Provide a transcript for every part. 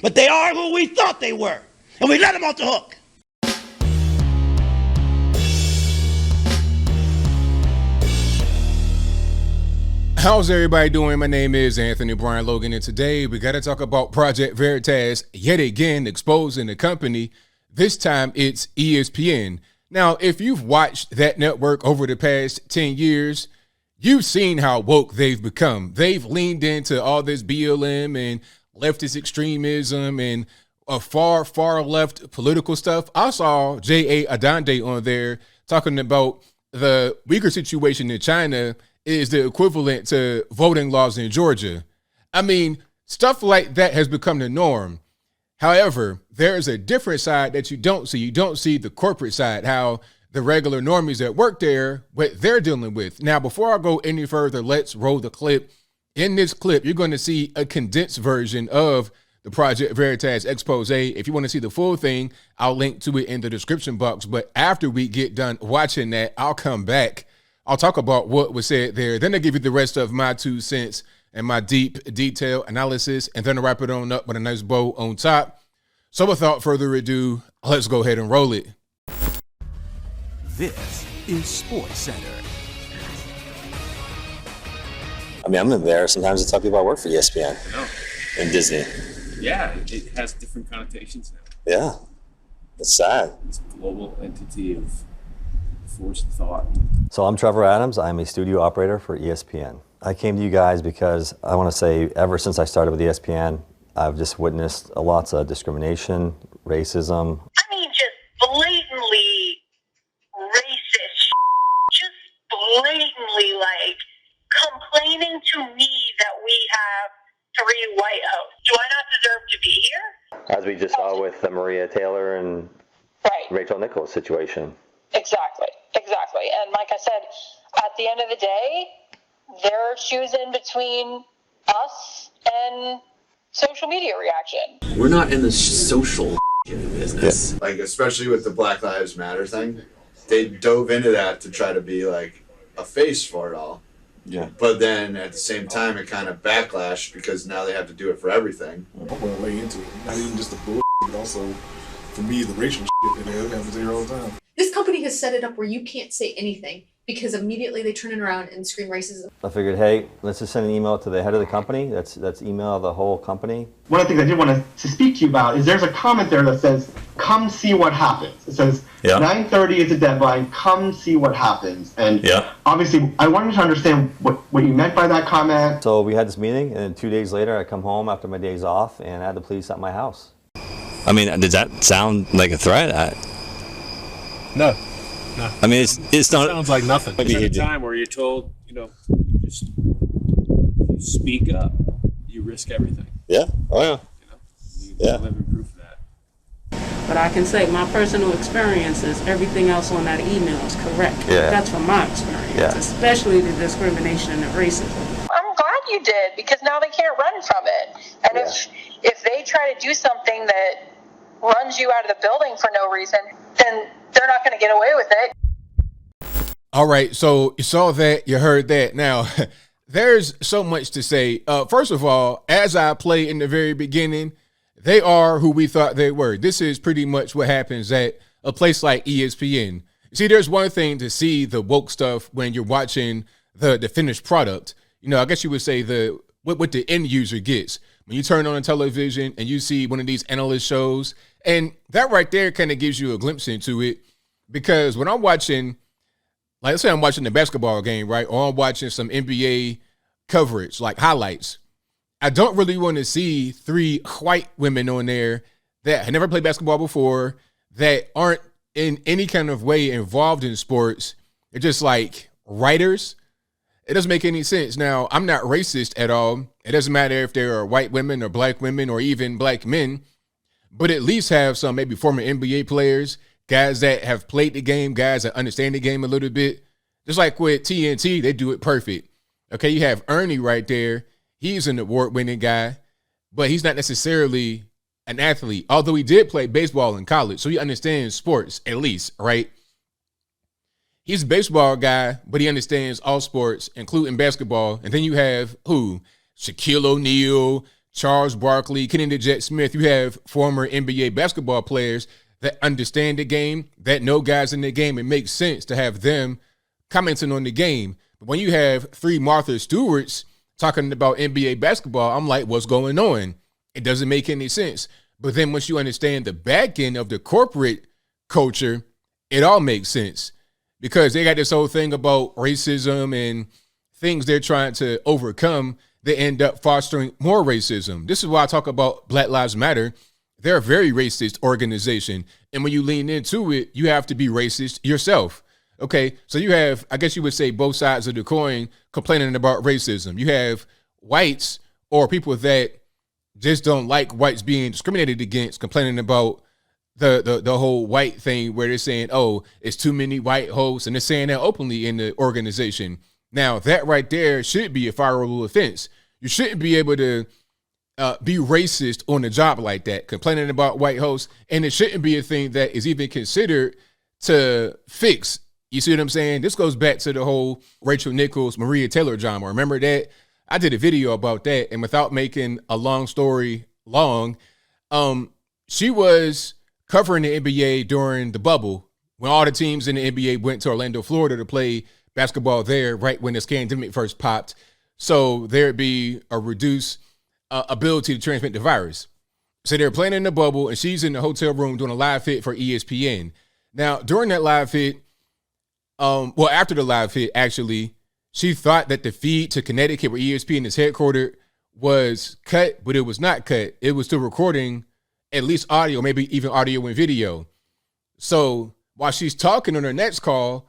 but they are who we thought they were, and we let them off the hook. How's everybody doing? My name is Anthony Brian Logan, and today we got to talk about Project Veritas yet again exposing the company. This time it's ESPN. Now, if you've watched that network over the past 10 years, you've seen how woke they've become. They've leaned into all this BLM and leftist extremism and a far left political stuff. I saw J.A. Adande on there talking about the Uyghur situation in China is the equivalent to voting laws in Georgia. I mean, stuff like that has become the norm. However, there is a different side that you don't see. You don't see the corporate side, how the regular normies that work there, what they're dealing with. Now, before I go any further, let's roll the clip. In this clip, you're going to see a condensed version of the Project Veritas expose. If you want to see the full thing, I'll link to it in the description box. But after we get done watching that, I'll come back. I'll talk about what was said there. Then I'll give you the rest of my 2 cents and my deep detail analysis, and then I'll wrap it on up with a nice bow on top. So without further ado, let's go ahead and roll it. This is Sports Center. I mean, I'm embarrassed sometimes to tell people I work for ESPN and Disney. Yeah, it has different connotations now. Yeah, it's sad. It's a global entity of forced thought. So I'm Trevor Adams. I'm a studio operator for ESPN. I came to you guys because I want to say ever since I started with ESPN, I've just witnessed lots of discrimination, racism. I mean, just blatantly racist, just blatantly like complaining to me that we have 3 white hosts. Do I not deserve to be here? As we just saw with the Maria Taylor and Rachel Nichols situation. Exactly. And like I said, at the end of the day, they're choosing between us and social media reaction. We're not in the social business. Yeah. Like, especially with the Black Lives Matter thing, they dove into that to try to be like a face for it all. Yeah. But then at the same time, it kind of backlashed because now they have to do it for everything. I went way into it. Not even just the bull, but also, for me, the racial shit that they have to say all the time. This company has set it up where you can't say anything because immediately they turn it around and scream racism. I figured, hey, let's just send an email to the head of the company. That's email the whole company. One of the things I did want to speak to you about is there's a comment there that says, come see what happens. It says, 9:30 is the deadline, come see what happens. And obviously, I wanted to understand what you meant by that comment. So we had this meeting, and then 2 days later, I come home after my days off, and I had the police at my house. I mean, does that sound like a threat? No. I mean, it's not. Sounds like nothing. There's a time where you're told, you just if you speak up, you risk everything. Yeah. Oh yeah. You live in proof of that. But I can say my personal experience is everything else on that email is correct. Yeah. That's from my experience, especially the discrimination and the racism. I'm glad you did, because now they can't run from it. And if they try to do something that runs you out of the building for no reason, then they're not going to get away with it. All right, so you saw that, you heard that. Now, there's so much to say. First of all, as I played in the very beginning, they are who we thought they were. This is pretty much what happens at a place like ESPN. See, there's one thing to see the woke stuff when you're watching the finished product. I guess you would say what the end user gets. When you turn on a television and you see one of these analyst shows, and that right there kind of gives you a glimpse into it, because when I'm watching, like let's say I'm watching the basketball game, right, or I'm watching some NBA coverage, like highlights, I don't really want to see 3 white women on there that have never played basketball before, that aren't in any kind of way involved in sports. They're just like writers. It doesn't make any sense. Now, I'm not racist at all. It doesn't matter if there are white women or black women or even black men, but at least have some maybe former NBA players, guys that have played the game, guys that understand the game a little bit. Just like with TNT, they do it perfect. Okay, you have Ernie right there. He's an award-winning guy, but he's not necessarily an athlete, although he did play baseball in college, so he understands sports at least, right? He's a baseball guy, but he understands all sports, including basketball. And then you have who? Shaquille O'Neal, Charles Barkley, Kenny the Jet Smith. You have former NBA basketball players that understand the game, that know guys in the game. It makes sense to have them commenting on the game. But when you have three Martha Stewarts talking about NBA basketball, I'm like, what's going on? It doesn't make any sense. But then once you understand the back end of the corporate culture, it all makes sense, because they got this whole thing about racism and things they're trying to overcome. They end up fostering more racism. This is why I talk about Black Lives Matter. They're a very racist organization. And when you lean into it, you have to be racist yourself. Okay, so you have, I guess you would say, both sides of the coin complaining about racism. You have whites or people that just don't like whites being discriminated against complaining about the whole white thing, where they're saying, oh, it's too many white hosts, and they're saying that openly in the organization. Now, that right there should be a fireable offense. You shouldn't be able to be racist on a job like that, complaining about white hosts, and it shouldn't be a thing that is even considered to fix. You see what I'm saying? This goes back to the whole Rachel Nichols, Maria Taylor drama. Remember that? I did a video about that, and without making a long story long, she was covering the NBA during the bubble when all the teams in the NBA went to Orlando, Florida to play basketball there right when this pandemic first popped. So there'd be a reduced ability to transmit the virus. So they're playing in the bubble, and she's in the hotel room doing a live fit for ESPN. Now, during that live fit, after the live fit, actually, she thought that the feed to Connecticut, where ESPN is headquartered, was cut, but it was not cut. It was still recording at least audio, maybe even audio and video. So while she's talking on her next call,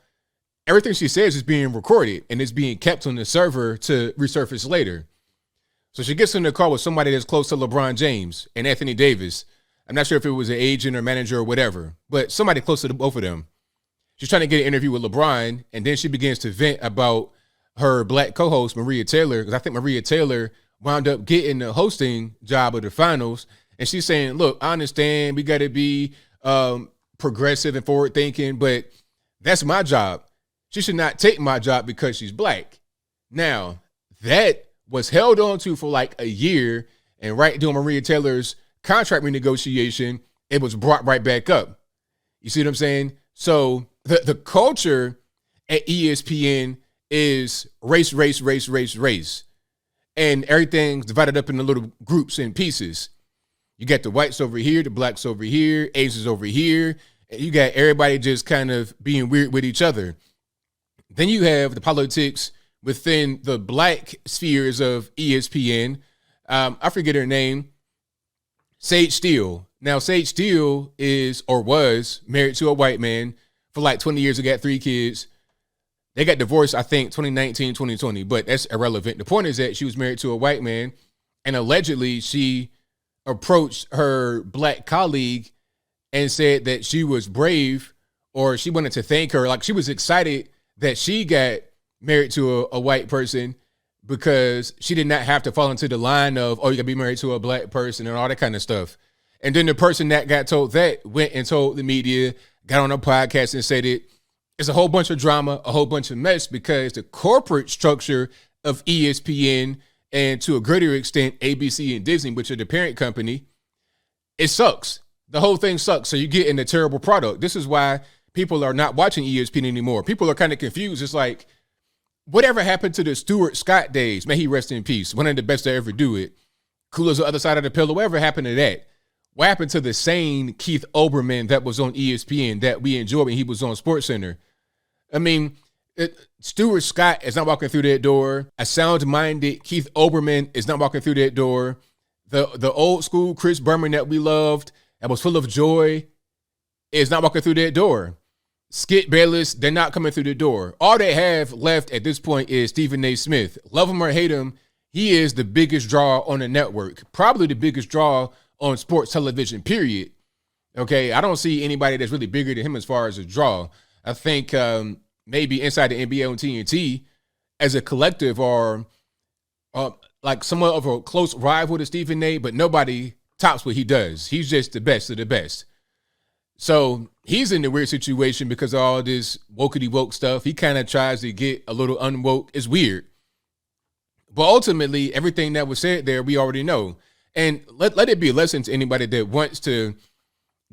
everything she says is being recorded and it's being kept on the server to resurface later. So she gets in the call with somebody that's close to LeBron James and Anthony Davis. I'm not sure if it was an agent or manager or whatever, but somebody close to both of them. She's trying to get an interview with LeBron, and then she begins to vent about her black co-host, Maria Taylor, because I think Maria Taylor wound up getting the hosting job of the finals. And she's saying, look, I understand we got to be progressive and forward thinking, but that's my job. She should not take my job because she's black. Now, that was held on to for like a year, and right during Maria Taylor's contract renegotiation, it was brought right back up. You see what I'm saying? So the culture at ESPN is race. And everything's divided up into little groups and pieces. You got the whites over here, the blacks over here, Asians over here, and you got everybody just kind of being weird with each other. Then you have the politics within the black spheres of ESPN. I forget her name, Sage Steele. Now, Sage Steele is or was married to a white man for like 20 years. They got 3 kids. They got divorced, I think, 2019, 2020, but that's irrelevant. The point is that she was married to a white man, and allegedly she approached her black colleague and said that she was brave, or she wanted to thank her. Like, she was excited that she got married to a white person because she did not have to fall into the line of, oh, you gotta be married to a black person and all that kind of stuff. And then the person that got told that went and told the media, got on a podcast and said it's a whole bunch of drama, a whole bunch of mess, because the corporate structure of ESPN and to a greater extent ABC and Disney, which are the parent company, it sucks. The whole thing sucks. So you get in a terrible product. This is why people are not watching ESPN anymore. People are kind of confused. It's like, whatever happened to the Stuart Scott days? May he rest in peace. One of the best to ever do it. Cool as the other side of the pillow. Whatever happened to that? What happened to the sane Keith Olbermann that was on ESPN that we enjoyed when he was on SportsCenter? I mean, Stuart Scott is not walking through that door. A sound-minded Keith Olbermann is not walking through that door. The old school Chris Berman that we loved, that was full of joy, is not walking through that door. Skip Bayless, they're not coming through the door. All they have left at this point is Stephen A. Smith. Love him or hate him, he is the biggest draw on the network. Probably the biggest draw on sports television, period. Okay, I don't see anybody that's really bigger than him as far as a draw. I think maybe Inside the NBA on TNT as a collective are like somewhat of a close rival to Stephen A., but nobody tops what he does. He's just the best of the best. So he's in a weird situation because of all this wokety woke stuff. He kind of tries to get a little unwoke. It's weird. But ultimately, everything that was said there, we already know. And let it be a lesson to anybody that wants to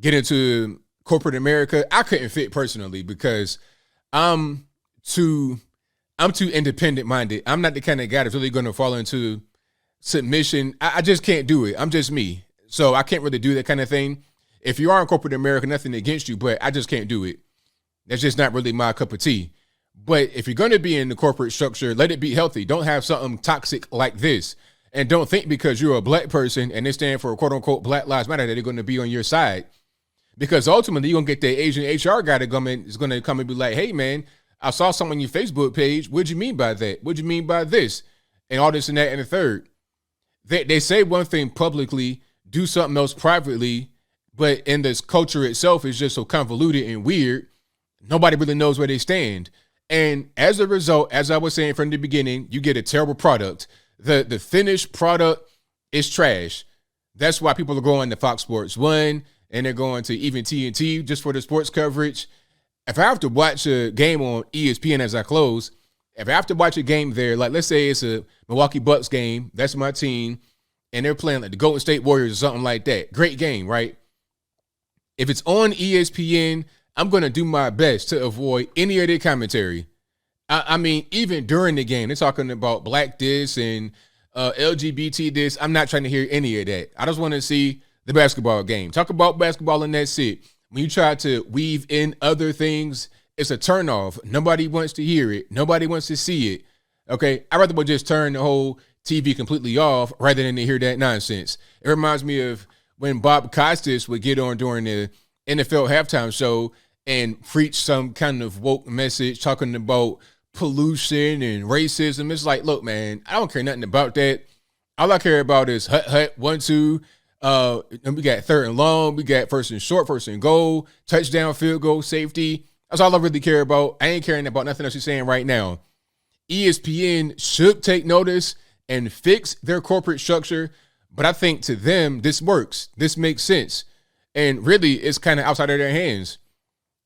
get into corporate America. I couldn't fit personally because I'm too independent minded. I'm not the kind of guy that's really going to fall into submission. I just can't do it. I'm just me. So I can't really do that kind of thing. If you are in corporate America, nothing against you, but I just can't do it. That's just not really my cup of tea. But if you're going to be in the corporate structure, let it be healthy. Don't have something toxic like this. And don't think because you're a black person and they stand for quote unquote Black Lives Matter that they're going to be on your side. Because ultimately you're going to get the Asian HR guy is going to come and be like, hey man, I saw something on your Facebook page. What'd you mean by that? What'd you mean by this? And all this and that and the third. They say one thing publicly, do something else privately, but in this culture itself is just so convoluted and weird. Nobody really knows where they stand. And as a result, as I was saying from the beginning, you get a terrible product. The finished product is trash. That's why people are going to Fox Sports 1 and they're going to even TNT just for the sports coverage. If I have to watch a game on ESPN as I close, if I have to watch a game there, like let's say it's a Milwaukee Bucks game, that's my team, and they're playing like the Golden State Warriors or something like that. Great game, right? If it's on ESPN, I'm going to do my best to avoid any of their commentary. I mean, even during the game, they're talking about black this and LGBT this. I'm not trying to hear any of that. I just want to see the basketball game. Talk about basketball and that's it. When you try to weave in other things, it's a turnoff. Nobody wants to hear it. Nobody wants to see it. Okay, I'd rather just turn the whole TV completely off rather than to hear that nonsense. It reminds me of when Bob Costas would get on during the NFL halftime show and preach some kind of woke message talking about pollution and racism. It's like, look, man, I don't care nothing about that. All I care about is hut, 1, 2. And we got 3rd and long. We got 1st and short, 1st and goal, touchdown, field goal, safety. That's all I really care about. I ain't caring about nothing else you're saying right now. ESPN should take notice and fix their corporate structure. But I think to them, this works. This makes sense. And really, it's kind of outside of their hands.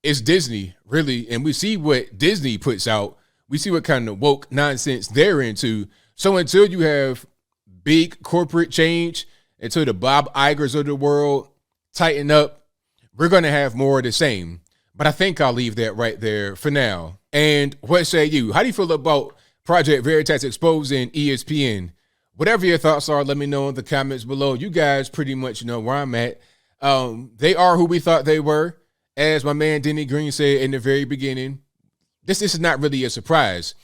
It's Disney, really. And we see what Disney puts out. We see what kind of woke nonsense they're into. So until you have big corporate change, until the Bob Igers of the world tighten up, we're going to have more of the same. But I think I'll leave that right there for now. And what say you? How do you feel about Project Veritas exposing ESPN? Whatever your thoughts are, let me know in the comments below. You guys pretty much know where I'm at. They are who we thought they were. As my man Denny Green said in the very beginning, this is not really a surprise.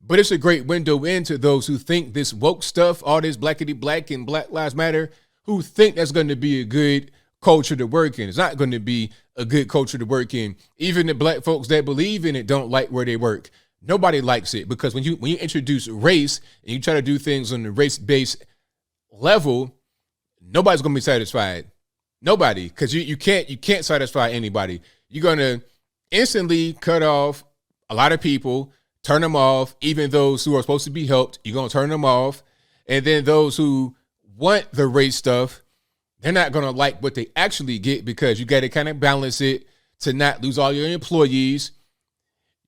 But it's a great window into those who think this woke stuff, all this blackity black and Black Lives Matter, who think that's going to be a good culture to work in. It's not going to be a good culture to work in. Even the black folks that believe in it don't like where they work. Nobody likes it because when you introduce race and you try to do things on the race-based level, nobody's going to be satisfied. Nobody, because you can't satisfy anybody. You're going to instantly cut off a lot of people, turn them off. Even those who are supposed to be helped, you're going to turn them off. And then those who want the race stuff, they're not going to like what they actually get because you got to kind of balance it to not lose all your employees.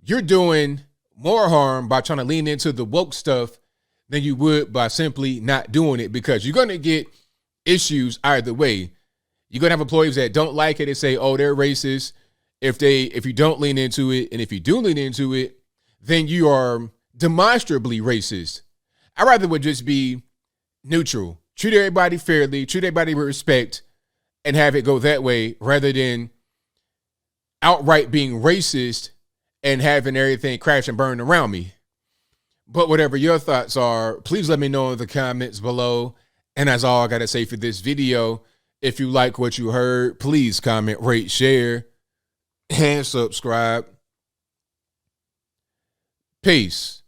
You're doing more harm by trying to lean into the woke stuff than you would by simply not doing it, because you're going to get issues either way. You're going to have employees that don't like it and say, oh, they're racist. If you don't lean into it, and if you do lean into it, then you are demonstrably racist. I'd rather would just be neutral. Treat everybody fairly, treat everybody with respect, and have it go that way rather than outright being racist and having everything crash and burn around me. But whatever your thoughts are, please let me know in the comments below. And that's all I got to say for this video. If you like what you heard, please comment, rate, share, and subscribe. Peace.